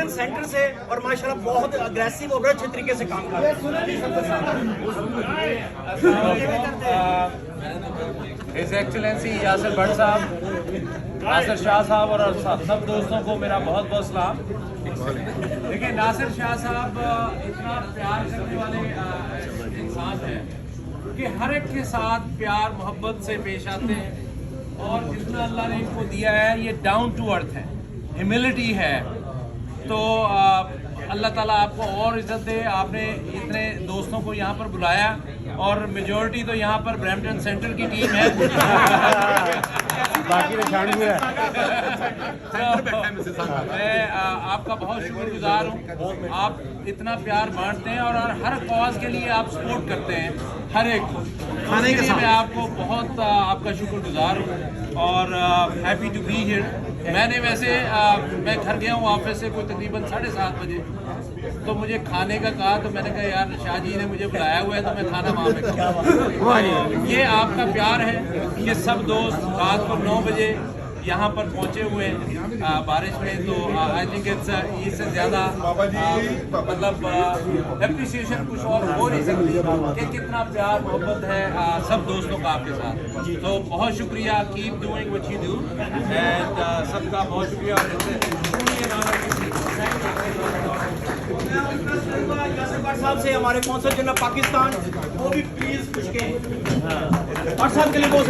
Brampton centre से और माशाल्लाह बहुत अग्रेसिव और अच्छे तरीके से काम कर रहे हैं। हिज एक्सीलेंसी यासिर भट्ट साहब, नासिर शाह साहब और सब दोस्तों को मेरा बहुत बहुत सलाम। देखिए, नासिर शाह साहब इतना प्यार करने वाले इंसान हैं कि हर एक के साथ प्यार मोहब्बत से पेश आते हैं और जितना अल्लाह ने इनको दिया है ये डाउन टू अर्थ है, ह्यूमिलिटी है। तो अल्लाह ताला आपको और इज्जत दे। आपने इतने दोस्तों को यहाँ पर बुलाया और मेजॉरिटी तो यहाँ पर ब्रैम्पटन सेंटर की टीम है। बाकी मैं आपका बहुत शुक्रगुजार हूँ। आप इतना प्यार बांटते हैं और हर कॉज के लिए आप सपोर्ट करते हैं हर एक को। खाने के लिए मैं आपको बहुत आपका शुक्रगुजार हूँ और हैप्पी टू बी हियर। मैंने वैसे मैं घर गया हूँ ऑफिस से कोई तकरीबन 7:30 बजे, तो मुझे खाने का कहा तो मैंने कहा यार शाह जी ने मुझे बुलाया हुआ है तो मैं खाना वहाँ पे खाऊंगा। ये आपका प्यार है। ये सब दोस्त रात को 9 बजे यहाँ पर पहुँचे हुए हैं बारिश में, तो आई थिंक इट्स इससे ज़्यादा मतलब एप्रिसिएशन कुछ और हो नहीं सकती कि कितना प्यार मोहब्बत है सब दोस्तों का आपके साथ। तो बहुत शुक्रिया, keep doing what you do and सबका बहुत शुक्रिया। यासिर भट्ट साहब से हमारे कौंसल जनरल पाकिस्तान वो भी प्लीज कुछ कहें। भट्ट साहब के लिए बहुत